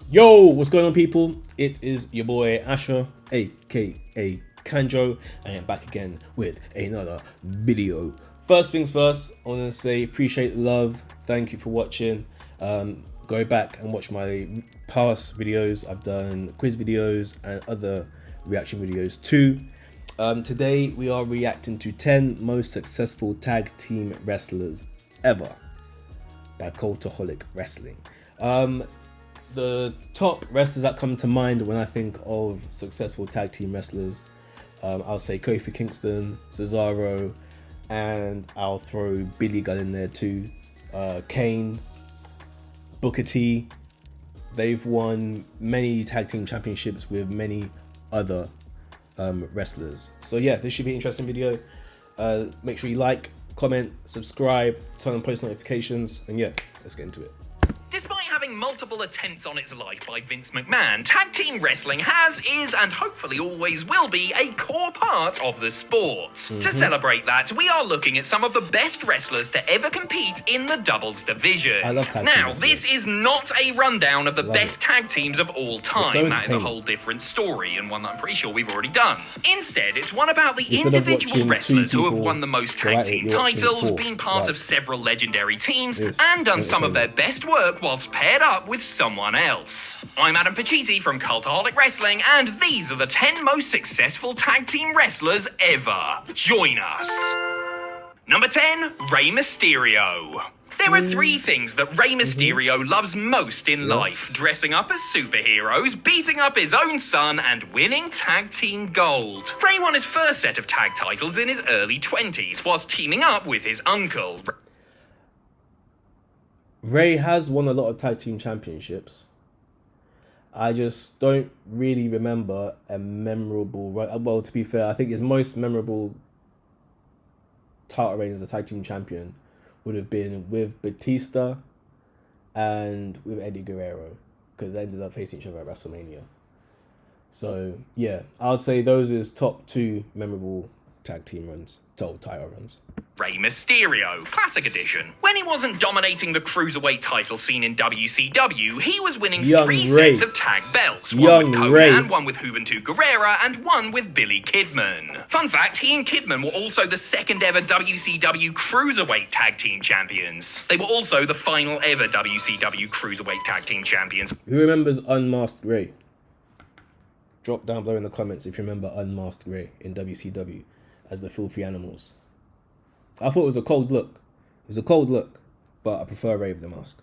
Yo, what's going on, people? It is your boy Asher, aka Kanjo, and I'm back again with another video. First things first, I want to say appreciate the love. Thank you for watching. Go back and watch my past videos. I've done quiz videos and other reaction videos too. Today we are reacting to 10 most successful tag team wrestlers ever by Cultaholic Wrestling. The top wrestlers that come to mind when I think of successful tag team wrestlers, I'll say Kofi Kingston, Cesaro, and I'll throw Billy Gunn in there too. Kane, Booker T. They've won many tag team championships with many other wrestlers. So yeah, this should be an interesting video. Make sure you like, comment, subscribe, turn on post notifications, and yeah, let's get into it. Despite having multiple attempts on its life by Vince McMahon, tag team wrestling has, is, and hopefully always will be a core part of the sport. To celebrate that, we are looking at some of the best wrestlers to ever compete in the doubles division. I love tag team Now, wrestling. this is not a rundown of the best tag teams of all time. so That is a entertaining. whole different story, and one that I'm pretty sure we've already done. Instead, it's one about the Instead of individual watching wrestlers two who have people won the most go tag at it, team you're watching titles, four. been part Right. of several legendary teams, It's and done some of their entertaining. best work whilst paired up with someone else. I'm Adam Pacitti from Cultaholic Wrestling, and these are the 10 most successful tag team wrestlers ever. Join us. Number 10, Rey Mysterio. There are three things that Rey Mysterio loves most in life: dressing up as superheroes, beating up his own son, and winning tag team gold. Rey won his first set of tag titles in his early 20s, whilst teaming up with his uncle. Ray has won a lot of tag team championships. I just don't really remember a memorable run. Well, to be fair, I think his most memorable title reign as a tag team champion would have been with Batista and with Eddie Guerrero, because they ended up facing each other at WrestleMania. So yeah, I would say those are his top two memorable tag team runs, title runs. Rey Mysterio, Classic Edition. When he wasn't dominating the Cruiserweight title scene in WCW, he was winning Young three Rey. sets of tag belts. Young One with Rey. Conan, one with Juventud Guerrera, and one with Billy Kidman. Fun fact, he and Kidman were also the second ever WCW Cruiserweight Tag Team Champions. They were also the final ever WCW Cruiserweight Tag Team Champions. Who remembers Unmasked Ray? Drop down below in the comments if you remember Unmasked Ray in WCW as the Filthy Animals. I thought it was a cold look. It was a cold look, but I prefer Ray with the mask.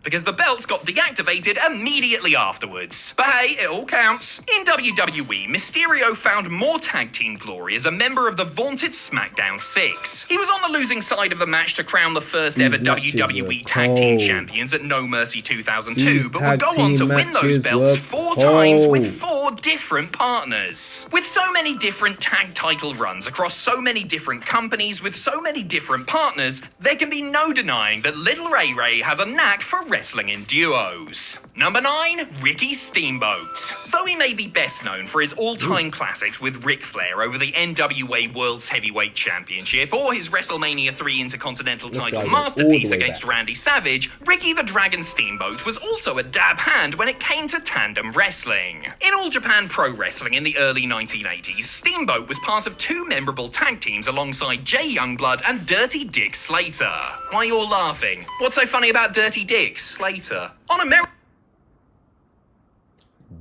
Because the belts got deactivated immediately afterwards. But hey, it all counts. In WWE, Mysterio found more tag team glory as a member of the vaunted SmackDown 6. He was on the losing side of the match to crown the first These ever matches WWE were Tag Team cold. Champions at No Mercy 2002, These but would tag go on team to win those matches belts were 4 times with cold. 4 different partners. With so many different tag title runs across so many different companies with so many different partners, there can be no denying that Little Ray Ray has a knack for wrestling in duos. Number 9, Ricky Steamboat. Though he may be best known for his all-time classics with Ric Flair over the NWA World's Heavyweight Championship or his WrestleMania 3 Intercontinental This title guy went all masterpiece the way against back. Randy Savage, Ricky the Dragon Steamboat was also a dab hand when it came to tandem wrestling. In All Japan Pro Wrestling in the early 1980s, Steamboat was part of 2 memorable tag teams alongside Jay Youngblood and Dirty Dick Slater. Why are you all laughing? What's so funny about Dirty Dick Slater? On American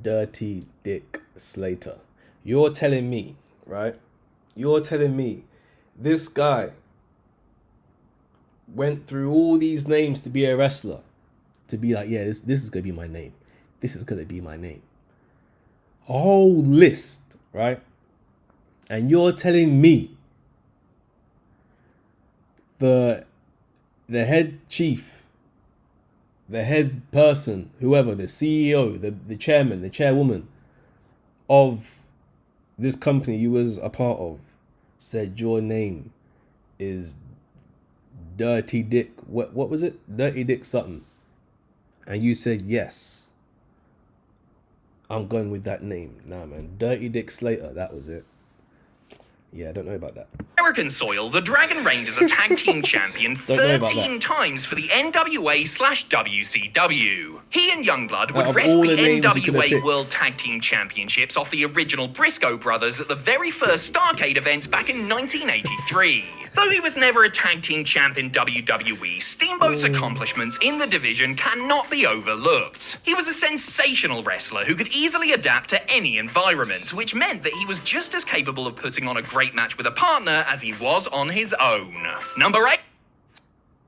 Dirty Dick Slater. You're telling me, right? You're telling me this guy went through all these names to be a wrestler, to be like, yeah, this is gonna be my name. This is gonna be my name. A whole list, right? And you're telling me the head chief, the head person, whoever, the CEO, the chairman, the chairwoman of this company you was a part of, said your name is Dirty Dick. What was it? Dirty Dick something. And you said yes. I'm going with that name. Nah, man. Dirty Dick Slater. That was it. Yeah, I don't know about that. American soil, the Dragon reigned as a tag team champion Don't know about 13 that. times for the NWA/WCW. He and Youngblood Out would of wrest all the the names you could have NWA picked. World Tag Team Championships off the original Briscoe brothers at the very first Starrcade event back in 1983. Though he was never a tag team champ in WWE, Steamboat's accomplishments in the division cannot be overlooked. He was a sensational wrestler who could easily adapt to any environment, which meant that he was just as capable of putting on a great match with a partner as he was on his own. Number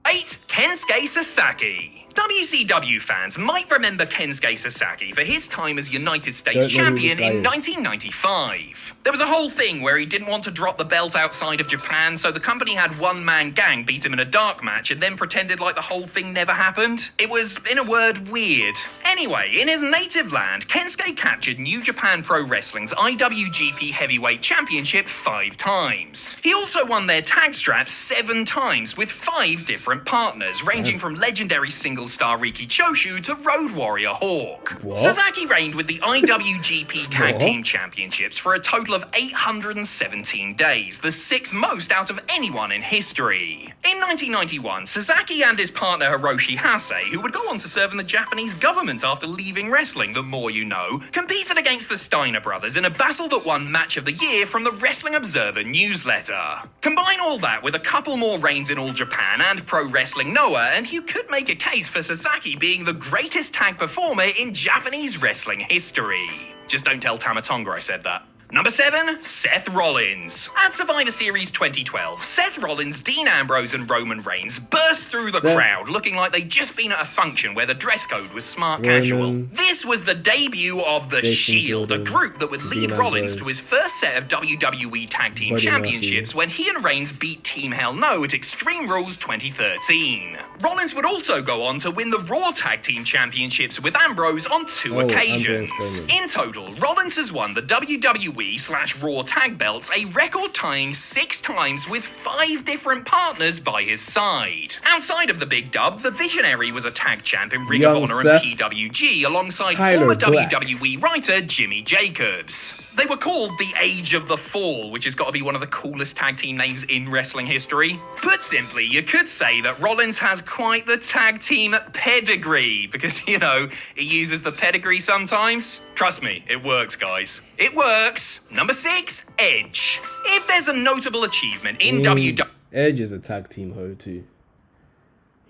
8, Kensuke Sasaki. WCW fans might remember Kensuke Sasaki for his time as United States Don't know who this champion guy in is. 1995. There was a whole thing where he didn't want to drop the belt outside of Japan, so the company had one-man gang beat him in a dark match and then pretended like the whole thing never happened. It was, in a word, weird. Anyway, in his native land, Kensuke captured New Japan Pro Wrestling's IWGP Heavyweight Championship 5 times. He also won their tag straps 7 times with 5 different partners, ranging from legendary single-star Riki Choshu to Road Warrior Hawk. What? Sasaki reigned with the IWGP Tag What? Team Championships for a total of 817 days, the 6th most out of anyone in history. In 1991, Sasaki and his partner Hiroshi Hase, who would go on to serve in the Japanese government after leaving wrestling, the more you know, competed against the Steiner brothers in a battle that won Match of the Year from the Wrestling Observer newsletter. Combine all that with a couple more reigns in All Japan and Pro Wrestling Noah, and you could make a case for Sasaki being the greatest tag performer in Japanese wrestling history. Just don't tell Tamatonga I said that. Number 7, Seth Rollins. At Survivor Series 2012, Seth Rollins, Dean Ambrose and Roman Reigns burst through the Seth. crowd looking like they'd just been at a function where the dress code was smart casual. Roman. This was the debut of The Jason Shield, Jordan, a group that would lead Dean Rollins Ambrose, to his first set of WWE Tag Team Buddy Championships Murphy. when he and Reigns beat Team Hell No at Extreme Rules 2013. Rollins would also go on to win the Raw Tag Team Championships with Ambrose on 2 occasions. Ambrose Strowman. In total, Rollins has won the WWE/Raw Tag Belts a record-tying 6 times with 5 different partners by his side. Outside of the big dub, the Visionary was a tag champ in Ring Young of Honor Seth. and PWG alongside Tyler former Black. WWE writer Jimmy Jacobs. They were called the Age of the Fall, which has got to be one of the coolest tag team names in wrestling history. Put simply, you could say that Rollins has quite the tag team pedigree, because, you know, he uses the pedigree sometimes. Trust me, it works, guys. It works. Number 6, Edge. If there's a notable achievement in WWE... Edge is a tag team hoe too.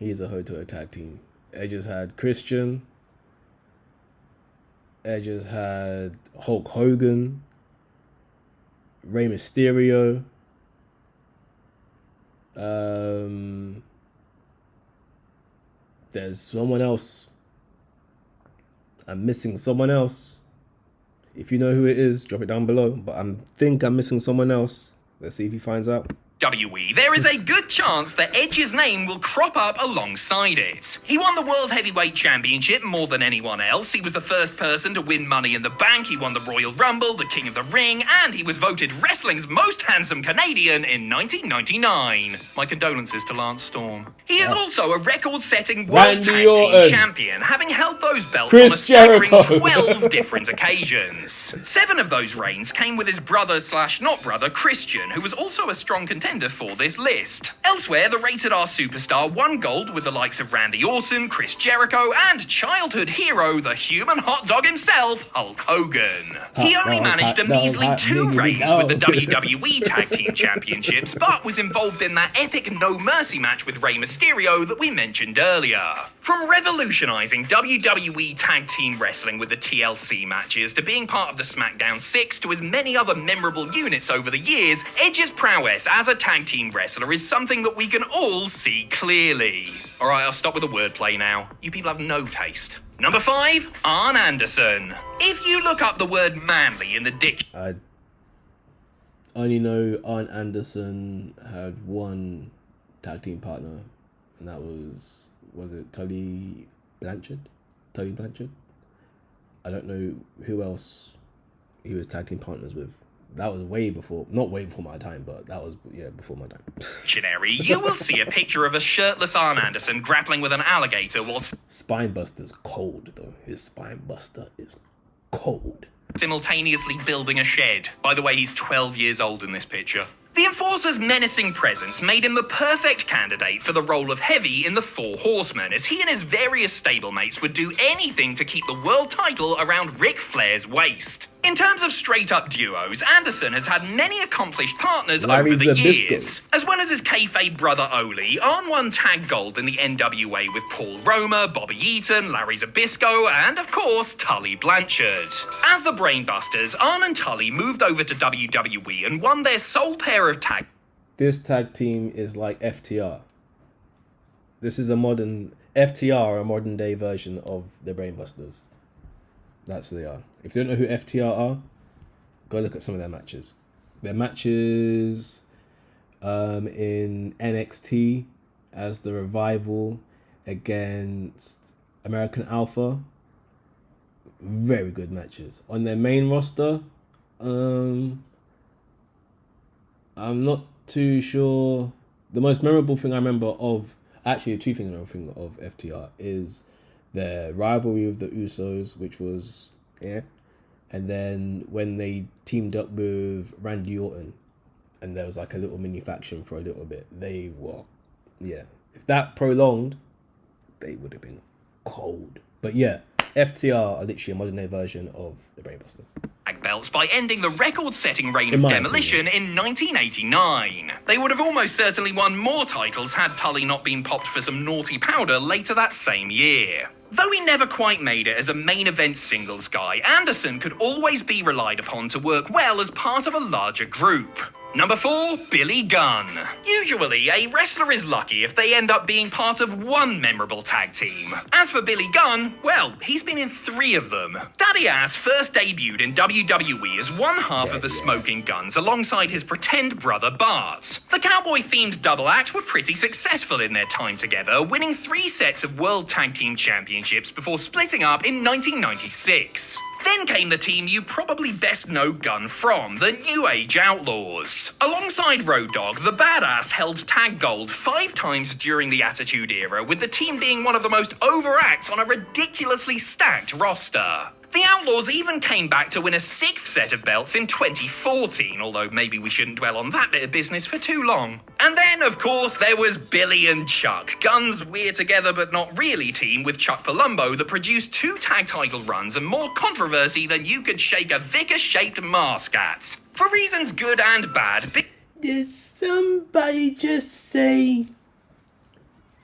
He's a hoe to a tag team. Edge has had Christian. Edge has had Hulk Hogan. Rey Mysterio. There's someone else. I'm missing someone else. If you know who it is, drop it down below. But I think I'm missing someone else. Let's see if he finds out. WWE, there is a good chance that Edge's name will crop up alongside it. He won the World Heavyweight Championship more than anyone else. He was the first person to win Money in the Bank. He won the Royal Rumble, the King of the Ring, and he was voted wrestling's most handsome Canadian in 1999. My condolences to Lance Storm. He is also a record-setting World Randy Tag Orton. Team Champion, having held those belts Chris on a staggering Jericho. 12 different occasions. 7 of those reigns came with his brother/not brother Christian, who was also a strong contender for this list. Elsewhere, the Rated R superstar won gold with the likes of Randy Orton, Chris Jericho, and childhood hero, the human hot dog himself, Hulk Hogan. He only managed a measly 2 reigns with the WWE Tag Team Championships, but was involved in that epic No Mercy match with Rey Mysterio that we mentioned earlier. From revolutionizing WWE Tag Team Wrestling with the TLC matches to being part of the SmackDown 6 to his many other memorable units over the years, Edge's prowess as a tag team wrestler is something that we can all see clearly. Alright, I'll stop with the wordplay now. You people have no taste. Number 5, Arn Anderson. If you look up the word manly in the dictionary, I only know Arn Anderson had one tag team partner, and that was it Tully Blanchard? Tully Blanchard? I don't know who else he was tag team partners with. That was not way before my time, but that was, before my time. you will see a picture of a shirtless Arn Anderson grappling with an alligator whilst Spinebuster's cold, though. His Spinebuster is cold. simultaneously building a shed. By the way, he's 12 years old in this picture. The Enforcer's menacing presence made him the perfect candidate for the role of Heavy in the Four Horsemen, as he and his various stablemates would do anything to keep the world title around Ric Flair's waist. In terms of straight-up duos, Anderson has had many accomplished partners over the years. As well as his kayfabe brother Ole, Arn won tag gold in the NWA with Paul Roma, Bobby Eaton, Larry Zbyszko, and of course, Tully Blanchard. As the Brainbusters, Arn and Tully moved over to WWE and won their sole pair of tag. This tag team is like FTR. This is a modern FTR, a modern day version of the Brainbusters. That's who they are. If you don't know who FTR are, go look at some of their matches. Their matches in NXT as the Revival against American Alpha. Very good matches. On their main roster, I'm not too sure. The most memorable thing I remember of, actually two things I remember of FTR is their rivalry with the Usos, which was, yeah. And then when they teamed up with Randy Orton, and there was like a little mini faction for a little bit, they were, yeah. If that prolonged, they would have been cold. But yeah, FTR are literally a modern day version of the Brainbusters. Belts by ending the record-setting reign of Demolition in 1989. They would have almost certainly won more titles had Tully not been popped for some naughty powder later that same year. Though he never quite made it as a main event singles guy, Anderson could always be relied upon to work well as part of a larger group. Number 4, Billy Gunn. Usually, a wrestler is lucky if they end up being part of one memorable tag team. As for Billy Gunn, well, he's been in 3 of them. Daddy Ass first debuted in WWE as one half of the Smoking Guns alongside his pretend brother Bart. The cowboy-themed double act were pretty successful in their time together, winning 3 sets of World Tag Team Championships before splitting up in 1996. Then came the team you probably best know Gunn from, the New Age Outlaws. Alongside Road Dogg, the Badass held tag gold 5 times during the Attitude Era, with the team being one of the most over acts on a ridiculously stacked roster. The Outlaws even came back to win a 6th set of belts in 2014, although maybe we shouldn't dwell on that bit of business for too long. And then, of course, there was Billy and Chuck, Gunn's we're together but not really team with Chuck Palumbo that produced 2 tag title runs and more controversy than you could shake a Vickers-shaped mask at. For reasons good and bad, did somebody just say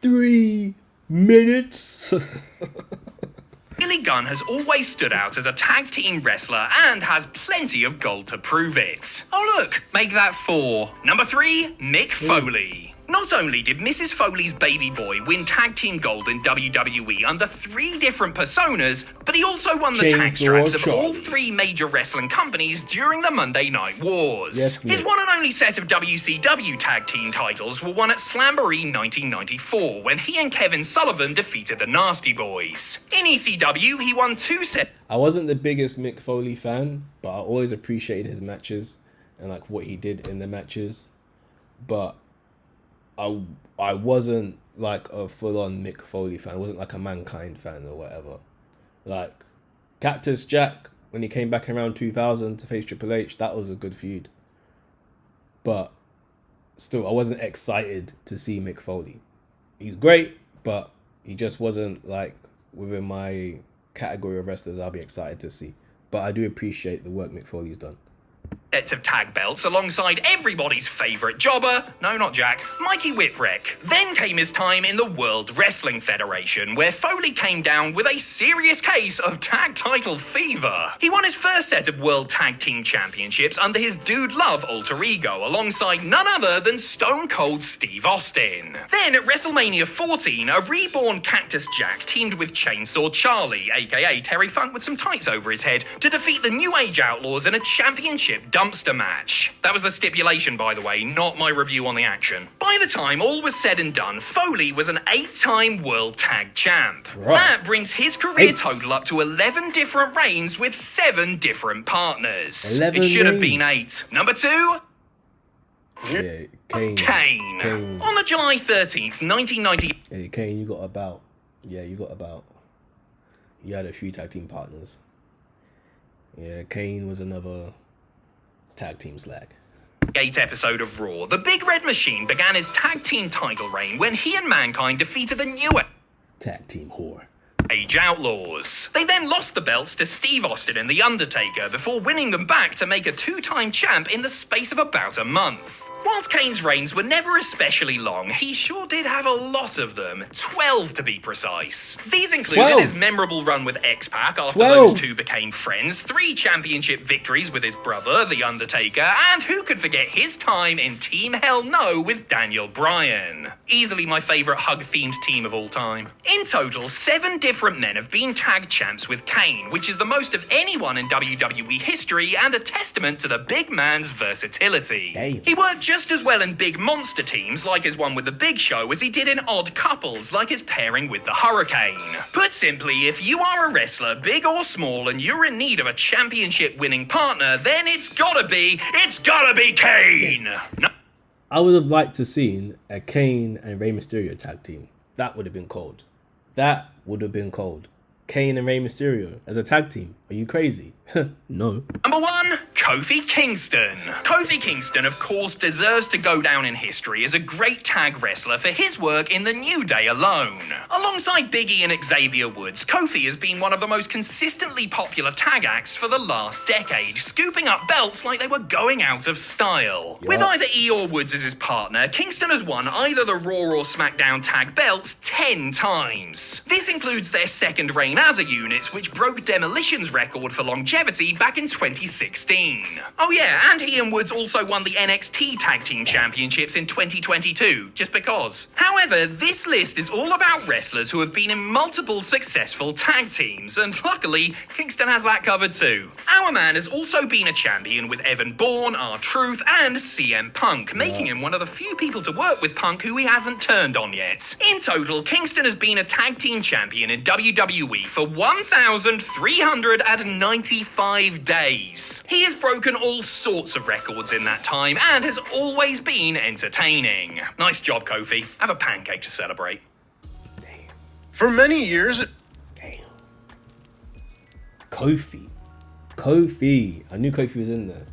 3 minutes? Billy Gunn has always stood out as a tag team wrestler and has plenty of gold to prove it. Oh look, make that 4. Number 3, Mick Foley. Not only did Mrs. Foley's baby boy win tag team gold in WWE under 3 different personas, but he also won the tag straps of all 3 major wrestling companies during the Monday Night Wars. His one and only set of WCW tag team titles were won at Slamboree 1994, when he and Kevin Sullivan defeated the Nasty Boys. In ECW, he won 2 sets. I wasn't the biggest Mick Foley fan, but I always appreciated his matches and like what he did in the matches. But I wasn't like a full-on Mick Foley fan. I wasn't like a Mankind fan or whatever. Like Cactus Jack, when he came back around 2000 to face Triple H, that was a good feud. But still, I wasn't excited to see Mick Foley. He's great, but he just wasn't like within my category of wrestlers I'll be excited to see. But I do appreciate the work Mick Foley's done. Sets of tag belts alongside everybody's favourite jobber, no not Jack, Mikey Whipwreck. Then came his time in the World Wrestling Federation, where Foley came down with a serious case of tag title fever. He won his first set of World Tag Team Championships under his Dude Love alter ego alongside none other than Stone Cold Steve Austin. Then at WrestleMania 14, a reborn Cactus Jack teamed with Chainsaw Charlie, aka Terry Funk with some tights over his head, to defeat the New Age Outlaws in a championship dumpster match. That was the stipulation, by the way, not my review on the action. By the time all was said and done, Foley was an 8-time World Tag Champ. Right. That brings his career total up to 11 different reigns with 7 different partners. It should have been 8. Number 2? Yeah, Kane. On the July 13th, 1990... Hey, Kane, you got about... You had a few tag team partners. Yeah, Kane was another tag team slag. 8th episode of Raw, the Big Red Machine began his tag team title reign when he and Mankind defeated the new Tag team whore. Age Outlaws. They then lost the belts to Steve Austin and The Undertaker before winning them back to make a two-time champ in the space of about a month. Whilst Kane's reigns were never especially long, he sure did have a lot of them. 12 to be precise. These included 12. his memorable run with X-Pac after 12. those two became friends, 3 championship victories with his brother, The Undertaker, and who could forget his time in Team Hell No with Daniel Bryan. Easily my favourite hug-themed team of all time. In total, 7 different men have been tag champs with Kane, which is the most of anyone in WWE history and a testament to the big man's versatility. Damn. He worked just as well in big monster teams like his one with the Big Show as he did in odd couples like his pairing with the Hurricane. Put simply, if you are a wrestler, big or small, and you're in need of a championship winning partner, then it's gotta be Kane! No. I would have liked to seen a Kane and Rey Mysterio tag team. That would have been cold. That would have been cold. Kane and Rey Mysterio as a tag team. Are you crazy? No. Number 1, Kofi Kingston. Kofi Kingston, of course, deserves to go down in history as a great tag wrestler for his work in the New Day alone. Alongside Big E and Xavier Woods, Kofi has been one of the most consistently popular tag acts for the last decade, scooping up belts like they were going out of style. Yep. With either E or Woods as his partner, Kingston has won either the Raw or SmackDown tag belts 10 times. This includes their second reign as a unit, which broke Demolition's record for longevity back in 2016. Oh yeah, and he and Woods also won the NXT Tag Team Championships in 2022, just because. However, this list is all about wrestlers who have been in multiple successful tag teams, and luckily, Kingston has that covered too. Our man has also been a champion with Evan Bourne, R-Truth, and CM Punk, making him one of the few people to work with Punk who he hasn't turned on yet. In total, Kingston has been a tag team champion in WWE for 1,395 days. He has broken all sorts of records in that time and has always been entertaining. Nice job, Kofi. Have a pancake to celebrate. Damn. For many years, Damn. Kofi. I knew Kofi was in there.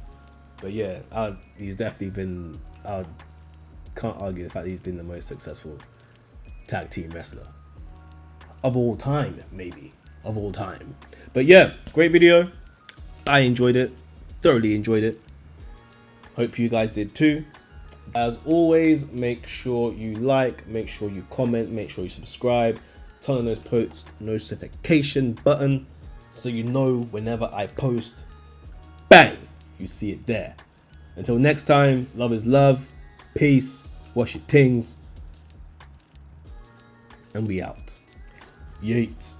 But yeah, he's definitely been... I can't argue the fact that he's been the most successful tag team wrestler. Of all time, maybe. Of all time. But yeah, great video. I enjoyed it. Thoroughly enjoyed it. Hope you guys did too. As always, make sure you like, make sure you comment, make sure you subscribe. Turn on those post notification button so you know whenever I post, bang, you see it there. Until next time, love is love. Peace. Wash your tings. And we out. Yeet.